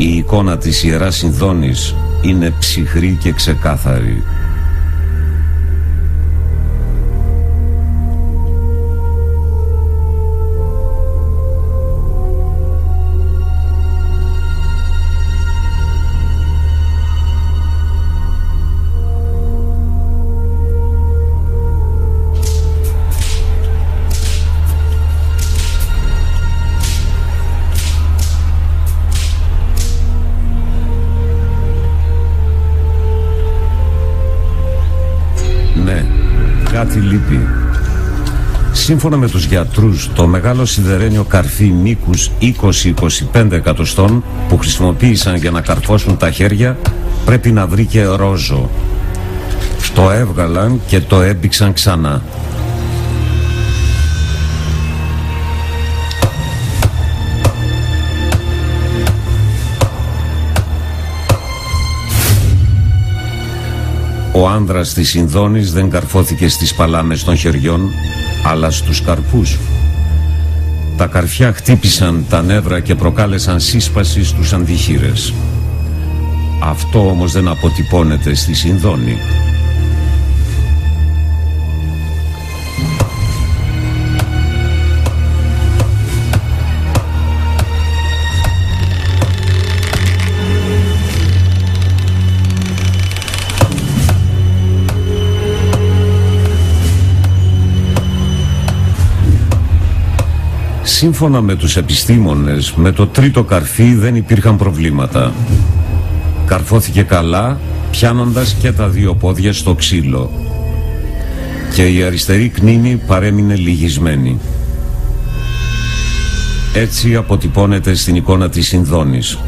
Η εικόνα της Ιεράς Συνδώνης είναι ψυχρή και ξεκάθαρη. Κάτι λείπει. Σύμφωνα με τους γιατρούς, το μεγάλο σιδερένιο καρφί μήκους 20-25 εκατοστών που χρησιμοποίησαν για να καρφώσουν τα χέρια πρέπει να βρει και ρόζο. Το έβγαλαν και το έμπηξαν ξανά. Ο άνδρας της Συνδώνης δεν καρφώθηκε στις παλάμες των χεριών, αλλά στους καρπούς. Τα καρφιά χτύπησαν τα νεύρα και προκάλεσαν σύσπαση στους αντιχείρες. Αυτό όμως δεν αποτυπώνεται στη Συνδώνη. Σύμφωνα με τους επιστήμονες, με το τρίτο καρφί δεν υπήρχαν προβλήματα. Καρφώθηκε καλά, πιάνοντας και τα δύο πόδια στο ξύλο. Και η αριστερή κνίνη παρέμεινε λυγισμένη. Έτσι αποτυπώνεται στην εικόνα της Συνδώνης.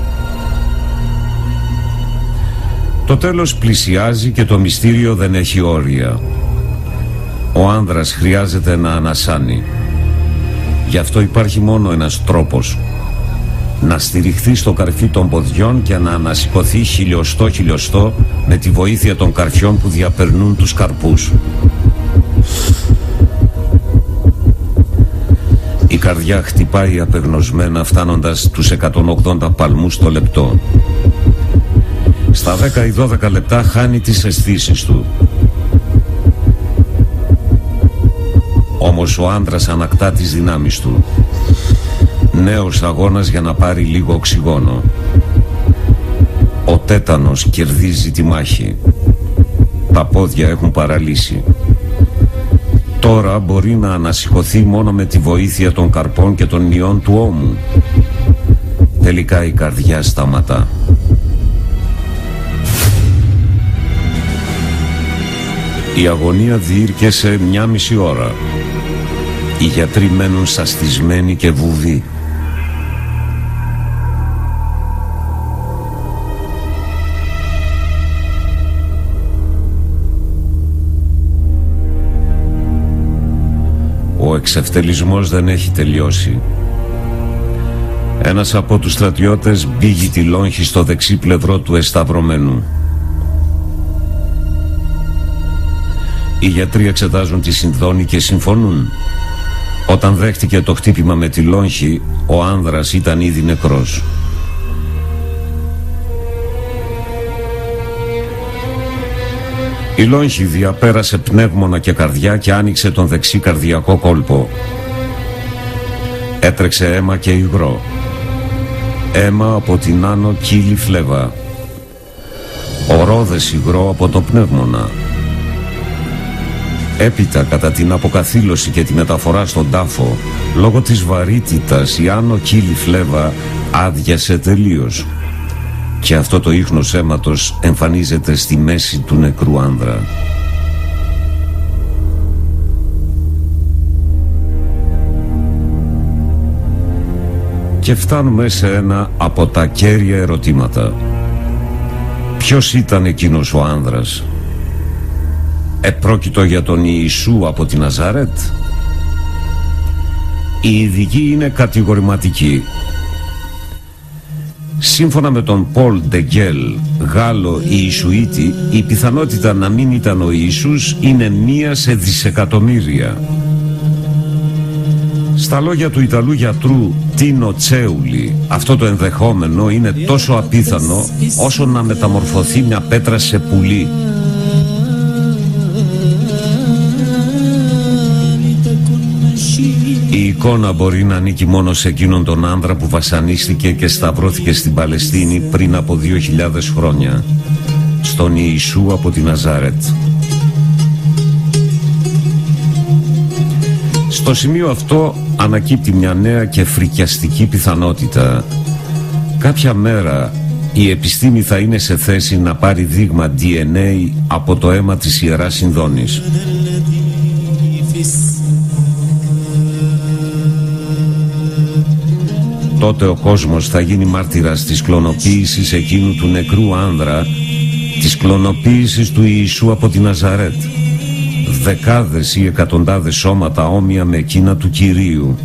Το τέλος πλησιάζει και το μυστήριο δεν έχει όρια. Ο άνδρας χρειάζεται να ανασάνει. Γι' αυτό υπάρχει μόνο ένας τρόπος: να στηριχθεί στο καρφί των ποδιών και να ανασηκωθεί χιλιοστό με τη βοήθεια των καρφιών που διαπερνούν τους καρπούς. Η καρδιά χτυπάει απεγνωσμένα, φτάνοντας τους 180 παλμούς το λεπτό. Στα 10 ή 12 λεπτά χάνει τις αισθήσεις του. Όμως ο άντρας ανακτά τις δυνάμεις του. Νέος αγώνας για να πάρει λίγο οξυγόνο. Ο τέτανος κερδίζει τη μάχη. Τα πόδια έχουν παραλύσει. Τώρα μπορεί να ανασηκωθεί μόνο με τη βοήθεια των καρπών και των ιών του ώμου. Τελικά η καρδιά σταματά. Η αγωνία διήρκεσε 1,5 ώρα. Οι γιατροί μένουν σαστισμένοι και βουβοί. Ο εξευτελισμός δεν έχει τελειώσει. Ένας από τους στρατιώτες μπήγει τη λόγχη στο δεξί πλευρό του εσταυρωμένου. Οι γιατροί εξετάζουν τη Συνδώνη και συμφωνούν. Όταν δέχτηκε το χτύπημα με τη λόγχη, ο άνδρας ήταν ήδη νεκρός. Η λόγχη διαπέρασε πνεύμονα και καρδιά και άνοιξε τον δεξί καρδιακό κόλπο. Έτρεξε αίμα και υγρό. Αίμα από την άνω κύλη φλέβα. Ορόδες υγρό από το πνεύμονα. Έπειτα, κατά την αποκαθήλωση και τη μεταφορά στον τάφο, λόγω της βαρύτητας η άνω κύλη φλέβα άδειασε τελείως. Και αυτό το ίχνος αίματος εμφανίζεται στη μέση του νεκρού άνδρα. Και φτάνουμε σε ένα από τα κέρια ερωτήματα. Ποιος ήταν εκείνος ο άνδρας? Επρόκειτο για τον Ιησού από τη Ναζάρετ? Οι ειδικοί είναι κατηγορηματικοί. Σύμφωνα με τον Πολ Ντεγκέλ, Γάλλο Ιησουήτη, η πιθανότητα να μην ήταν ο Ιησούς είναι 1 σε δισεκατομμύρια. Στα λόγια του Ιταλού γιατρού Τίνο Τσέουλη, αυτό το ενδεχόμενο είναι τόσο απίθανο όσο να μεταμορφωθεί μια πέτρα σε πουλί. Η εικόνα μπορεί να ανήκει μόνο σε εκείνον τον άνδρα που βασανίστηκε και σταυρώθηκε στην Παλαιστίνη πριν από 2.000 χρόνια, στον Ιησού από τη Ναζάρετ. Στο σημείο αυτό ανακύπτει μια νέα και φρικιαστική πιθανότητα. Κάποια μέρα η επιστήμη θα είναι σε θέση να πάρει δείγμα DNA από το αίμα της Ιεράς Συνδώνης. Τότε ο κόσμος θα γίνει μάρτυρας της κλωνοποίησης εκείνου του νεκρού άνδρα, της κλωνοποίησης του Ιησού από τη Ναζαρέτ. Δεκάδες ή εκατοντάδες σώματα όμοια με εκείνα του Κυρίου.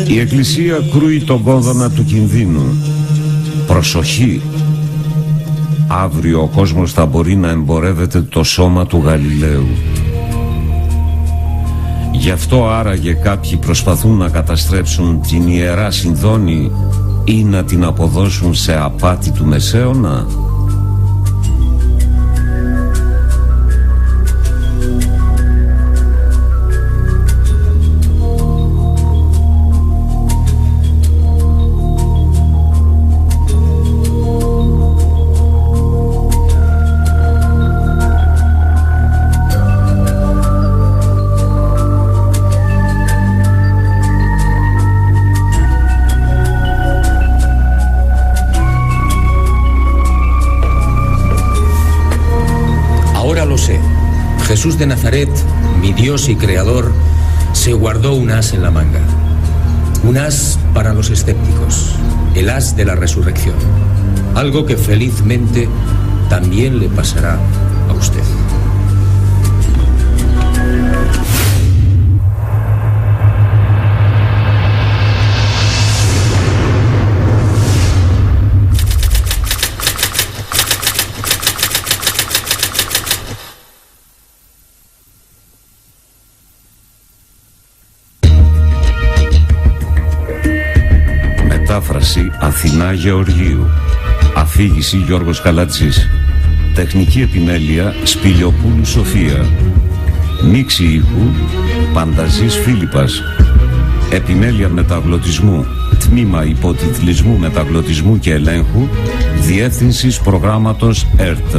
Η Εκκλησία κρούει τον κόδωνα του κινδύνου. Προσοχή! Αύριο ο κόσμος θα μπορεί να εμπορεύεται το σώμα του Γαλιλαίου. Γι' αυτό άραγε κάποιοι προσπαθούν να καταστρέψουν την Ιερά Συνδώνη ή να την αποδώσουν σε απάτη του Μεσαίωνα. Jesús de Nazaret, mi Dios y Creador, se guardó un as en la manga. Un as para los escépticos, el as de la resurrección. Algo que felizmente también le pasará a usted. Μετάφραση Αθηνά Γεωργίου. Αφήγηση Γιώργος Καλατζής. Τεχνική επιμέλεια Σπηλιοπούλου Σοφία. Μίξη ήχου Πανταζής Φίλιππας. Επιμέλεια μεταγλωτισμού Τμήμα υποτιτλισμού μεταγλωτισμού και ελέγχου Διεύθυνσης προγράμματος ΕΡΤ.